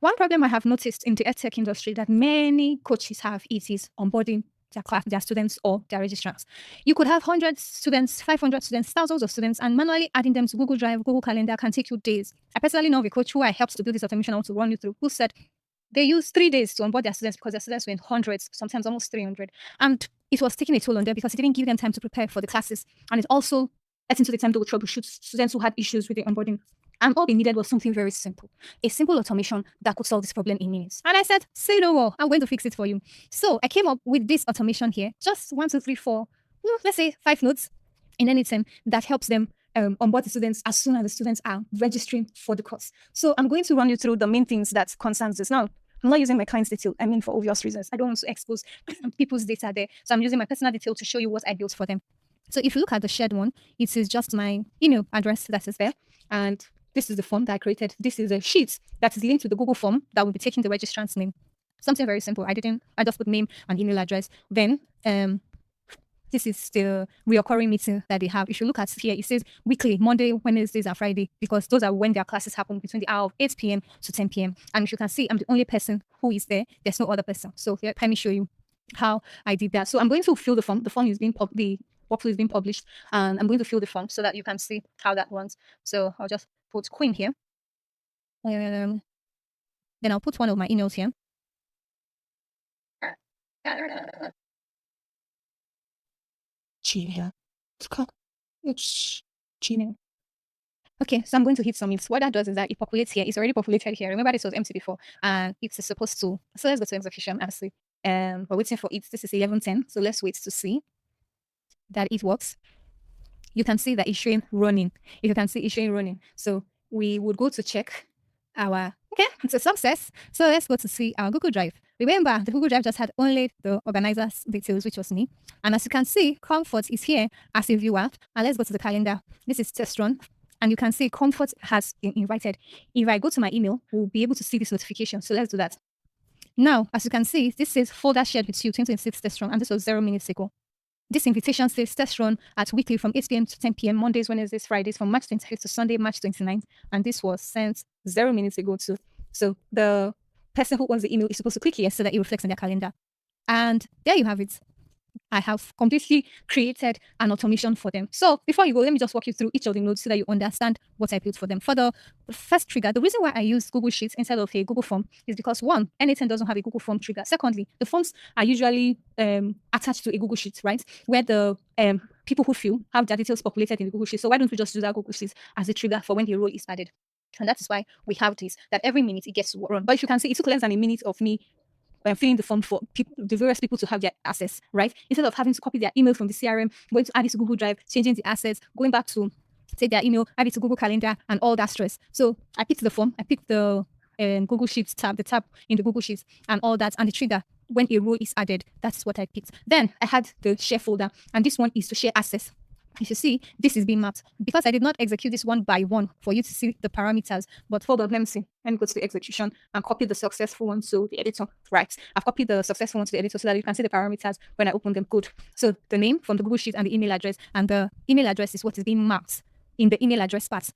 One problem I have noticed in the edtech industry that many coaches have is onboarding their students or their registrants. You could have 100 students, 500 students, thousands of students, and manually adding them to Google Drive, Google Calendar can take you days. I personally know of a coach who I helped to build this automation I want to run you through, who said they used 3 days to onboard their students because their students were in hundreds, sometimes almost 300. And it was taking a toll on them because it didn't give them time to prepare for the classes. And it also let into the time they would troubleshoot students who had issues with the onboarding. And all they needed was something very simple, a simple automation that could solve this problem in minutes. And I said, say no more, I'm going to fix it for you. So I came up with this automation here, just 1, 2, 3, 4, let's say 5 nodes in anything that helps them onboard the students as soon as the students are registering for the course. So I'm going to run you through the main things that concerns this. Now, I'm not using my client's detail. I mean, for obvious reasons. I don't want to expose people's data there. So I'm using my personal detail to show you what I built for them. So if you look at the shared one, it is just my email address that is there. And this is the form that I created. This is a sheet that is linked to the Google form that will be taking the registrant's name. Something very simple. I just put name and email address. Then this is the reoccurring meeting that they have. If you look at here, it says weekly, Monday, Wednesdays, and Friday, because those are when their classes happen between the hour of 8 p.m. to 10 p.m. And if you can see, I'm the only person who is there. There's no other person. So here, let me show you how I did that. So I'm going to fill the form. The form is being the workflow is being published, and I'm going to fill the form so that you can see how that runs. So I'll just put Queen here. Then I'll put one of my emails here. Gmail. It's Gmail. Okay, so I'm going to hit submit. What that does is that it populates here. It's already populated here. Remember, this was empty before, and it's supposed to. So let's go to execution and see. We're waiting for it. This is 11:10. So let's wait to see that it works. You can see that it's showing running. If you can see it's showing running. So we would go to check our, okay, it's a success. So let's go to see our Google Drive. Remember, the Google Drive just had only the organizer's details, which was me. And as you can see, Comfort is here as a viewer. And let's go to the calendar. This is test run. And you can see Comfort has been invited. If I go to my email, we'll be able to see this notification. So let's do that. Now, as you can see, this says folder shared with you, 2026 test run. And this was 0 minutes ago. This invitation says test run at weekly from 8 p.m. to 10 p.m. Mondays, Wednesdays, Fridays from March 25th to Sunday, March 29th. And this was sent 0 minutes ago too. So the person who wants the email is supposed to click yes so that it reflects in their calendar. And there you have it. I have completely created an automation for them. So before you go, let me just walk you through each of the nodes so that you understand what I built for them. For the first trigger, the reason why I use Google Sheets instead of a Google form is because one, anything doesn't have a Google form trigger. Secondly, the forms are usually attached to a Google Sheet, right? Where the people who fill have their details populated in the Google Sheet. So why don't we just use that Google Sheet as a trigger for when the role is added? And that is why we have this, that every minute it gets to run. But if you can see, it took less than a minute of me filling the form for people, the various people to have their access, right? Instead of having to copy their email from the CRM, going to add it to Google Drive, changing the assets, going back to take their email, add it to Google Calendar, and all that stress. So I picked the form, I picked the Google Sheets tab, the tab in the Google Sheets, and all that, and the trigger when a row is added. That's what I picked. Then I had the share folder, and this one is to share access. If you see, this is being mapped because I did not execute this one by one for you to see the parameters. But hold on, let me see. Let me go to the execution and copy the successful one to the editor. Right. I've copied the successful one to the editor so that you can see the parameters when I open them. Good. So the name from the Google Sheet and the email address, and the email address is what is being mapped in the email address part.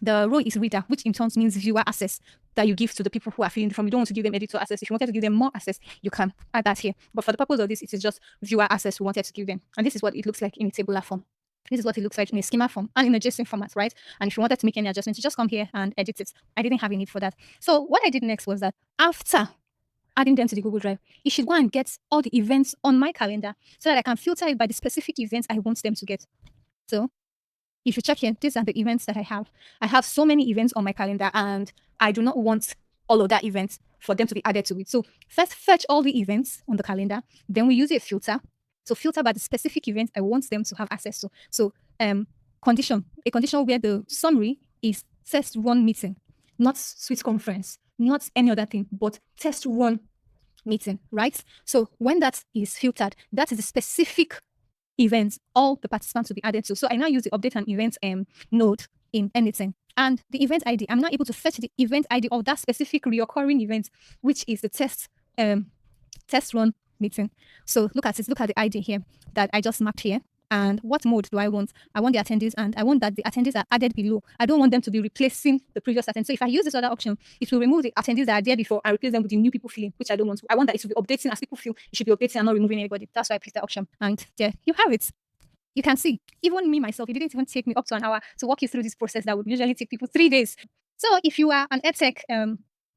The row is reader, which in turn means viewer access that you give to the people who are filling the form. You don't want to give them editor access. If you wanted to give them more access, you can add that here. But for the purpose of this, it is just viewer access we wanted to give them. And this is what it looks like in a tabular form. This is what it looks like in a schema form and in a JSON format, right? And if you wanted to make any adjustments, you just come here and edit it. I didn't have a need for that. So what I did next was that after adding them to the Google Drive, it should go and get all the events on my calendar so that I can filter it by the specific events I want them to get. So if you check here, these are the events that I have. I have so many events on my calendar and I do not want all of that events for them to be added to it. So first fetch all the events on the calendar. Then we use a filter. So filter by the specific event I want them to have access to. So a condition where the summary is test run meeting, not suite conference, not any other thing, but test run meeting, right? So when that is filtered, that is the specific event all the participants will be added to. So I now use the update and event node in anything. And the event ID, I'm now able to fetch the event ID of that specific reoccurring event, which is the test run meeting. So look at it. Look at the ID here that I just mapped here. And what mode do I want? I want the attendees, and I want that the attendees are added below. I don't want them to be replacing the previous attendees. So if I use this other option, it will remove the attendees that are there before and replace them with the new people filling, which I don't want to. I want that it should be updating as people feel. It should be updating and not removing anybody. That's why I picked that option. And there you have it. You can see, even me myself, it didn't even take me up to an hour to walk you through this process that would usually take people 3 days. So if you are an edtech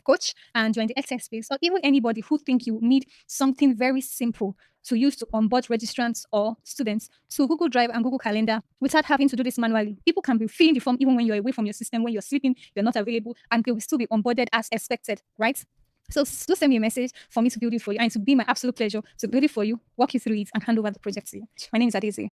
coach and you're in the edtech space, or even anybody who think you need something very simple to use to onboard registrants or students to Google Drive and Google Calendar without having to do this manually, people can be filling the form even when you're away from your system, when you're sleeping, you're not available, and they will still be onboarded as expected, right? So do send me a message for me to build it for you, and it will be my absolute pleasure to build it for you, walk you through it, and hand over the project to you. My name is Adeze.